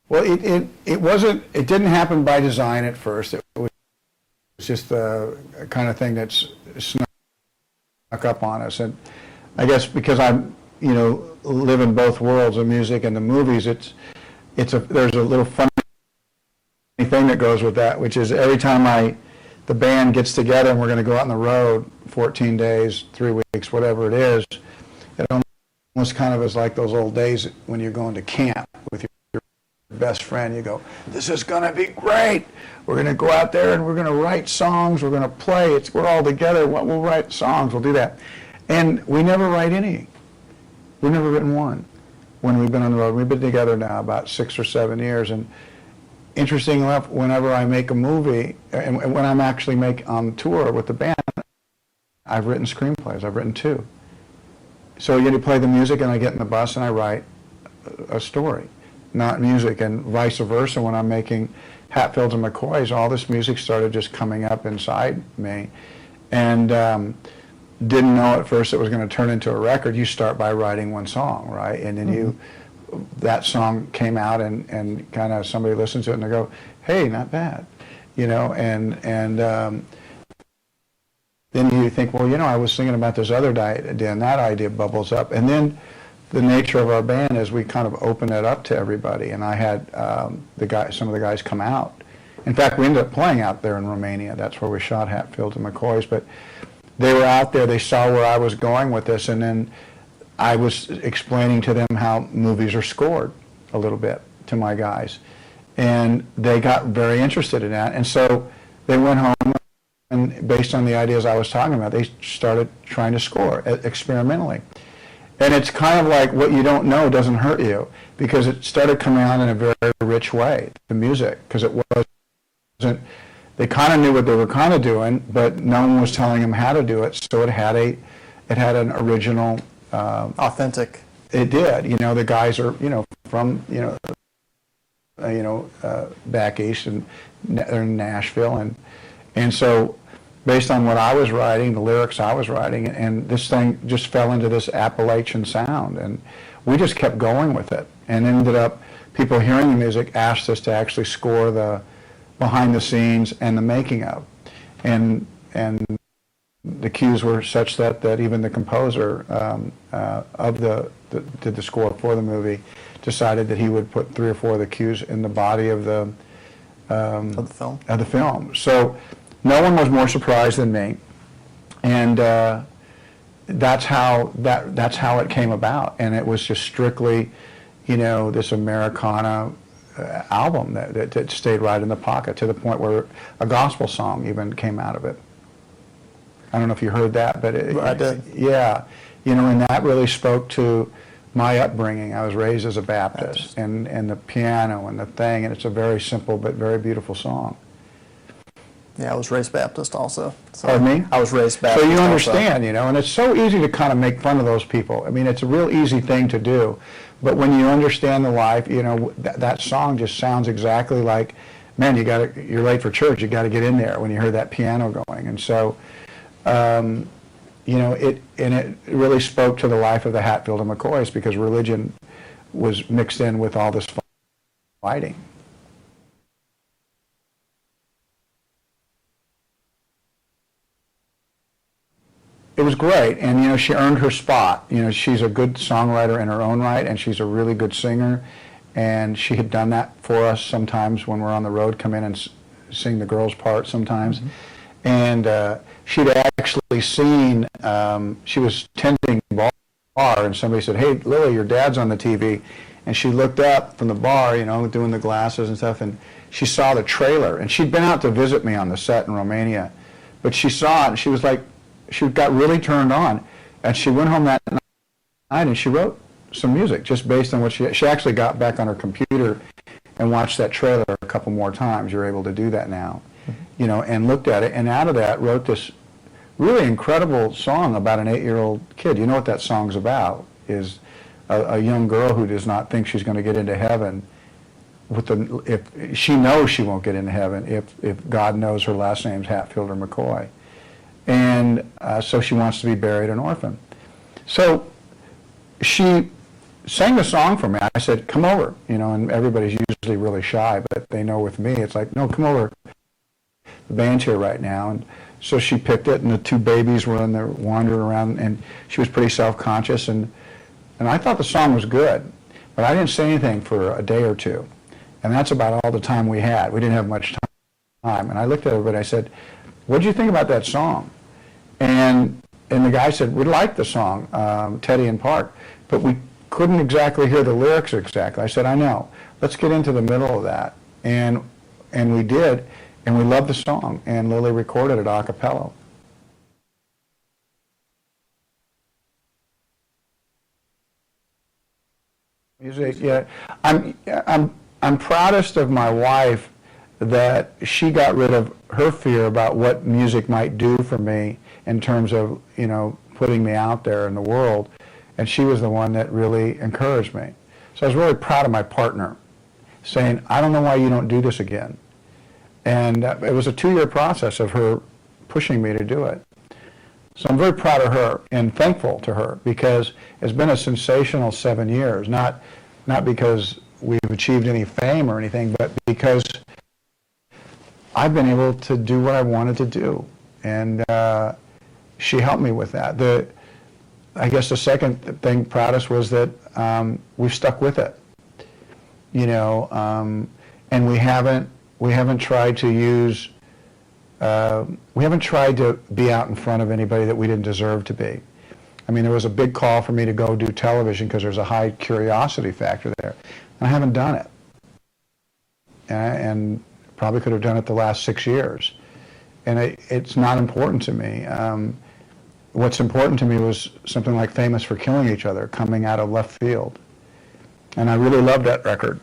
Well, it wasn't. It didn't happen by design at first. It was just the kind of thing that's snuck up on us. And I guess because I'm, live in both worlds, the music and the movies. There's a little funny thing that goes with that, which is every time the band gets together and we're going to go out on the road, 14 days, 3 weeks, whatever it is, it almost kind of is like those old days when you're going to camp with your best friend. You go, this is going to be great. We're going to go out there and we're going to write songs. We're going to play. We're all together. We'll write songs. We'll do that. And we never write any. We've never written one when we've been on the road. We've been together now about 6 or 7 years. And interesting enough, whenever I make a movie, and when I'm actually on tour with the band, I've written screenplays. I've written 2. So you play the music, and I get in the bus and I write a story, not music, and vice versa. When I'm making Hatfields and McCoys, all this music started just coming up inside me, and didn't know at first it was going to turn into a record. You start by writing one song, right, and then that song came out, and kind of somebody listens to it and they go, hey, not bad, and then you think, well, I was thinking about this other idea, and that idea bubbles up. And then the nature of our band is we kind of open it up to everybody, and I had some of the guys come out. In fact, we ended up playing out there in Romania. That's where we shot Hatfields and McCoys, but they were out there, they saw where I was going with this, and then I was explaining to them how movies are scored a little bit to my guys. And they got very interested in that. And so they went home, and based on the ideas I was talking about, they started trying to score experimentally. And it's kind of like what you don't know doesn't hurt you, because it started coming out in a very rich way, the music, because it wasn't, they kind of knew what they were kind of doing, but no one was telling them how to do it, so it had an original... authentic. It did. The guys are, from, back east, and they're in Nashville, and so based on what I was writing, the lyrics I was writing, and this thing just fell into this Appalachian sound, and we just kept going with it, and ended up, people hearing the music asked us to actually score the behind the scenes and the making of, and the cues were such that even the composer did the score for the movie decided that he would put 3 or 4 of the cues in the body of the film. So no one was more surprised than me, and that's how it came about. And it was just strictly, this Americana album that stayed right in the pocket, to the point where a gospel song even came out of it. I don't know if you heard that, but I did. Yeah, and that really spoke to my upbringing. I was raised as a Baptist. And the piano and the thing, and it's a very simple but very beautiful song. Yeah, I was raised Baptist also. So Pardon me? I was raised Baptist. So you understand, and it's so easy to kind of make fun of those people. I mean, it's a real easy thing to do, but when you understand the life, that song just sounds exactly like, man, you're late for church. You got to get in there when you hear that piano going, and so. It really spoke to the life of the Hatfield and McCoys, because religion was mixed in with all this fighting. It was great, and she earned her spot. She's a good songwriter in her own right, and she's a really good singer, and she had done that for us sometimes when we're on the road, come in and sing the girls' part sometimes. And she'd actually seen, she was tending bar, and somebody said, hey, Lily, your dad's on the TV. And she looked up from the bar, doing the glasses and stuff, and she saw the trailer. And she'd been out to visit me on the set in Romania. But she saw it, and she was like, she got really turned on. And she went home that night, and she wrote some music just based on what she actually got back on her computer and watched that trailer a couple more times. You're able to do that now. And looked at it, and out of that wrote this really incredible song about an 8-year-old kid. You know what that song's about, is a young girl who does not think she's going to get into heaven. If she knows she won't get into heaven if God knows her last name's Hatfield or McCoy. And so she wants to be buried an orphan. So she sang the song for me. I said, come over, and everybody's usually really shy, but they know with me, it's like, no, come over. The band's here right now. And so she picked it, and the two babies were in there wandering around, and she was pretty self-conscious, and I thought the song was good, but I didn't say anything for a day or two. And that's about all the time we had. We didn't have much time. And I looked at everybody, I said, what did you think about that song? And the guy said, we liked the song, Teddy and Park, but we couldn't exactly hear the lyrics exactly. I said, I know. Let's get into the middle of that. And we did, and we loved the song, and Lily recorded it a cappella. Music, yeah. I'm proudest of my wife that she got rid of her fear about what music might do for me in terms of, putting me out there in the world. And she was the one that really encouraged me. So I was really proud of my partner, saying, I don't know why you don't do this again. And it was a 2-year process of her pushing me to do it. So I'm very proud of her and thankful to her, because it's been a sensational 7 years, not because we've achieved any fame or anything, but because I've been able to do what I wanted to do. And she helped me with that. I guess the second thing proudest was that we've stuck with it, and we haven't tried to use, we haven't tried to be out in front of anybody that we didn't deserve to be. I mean, there was a big call for me to go do television because there's a high curiosity factor there, and I haven't done it, and probably could have done it the last 6 years, and it's not important to me. What's important to me was something like Famous for Killing Each Other, coming out of left field. And I really loved that record.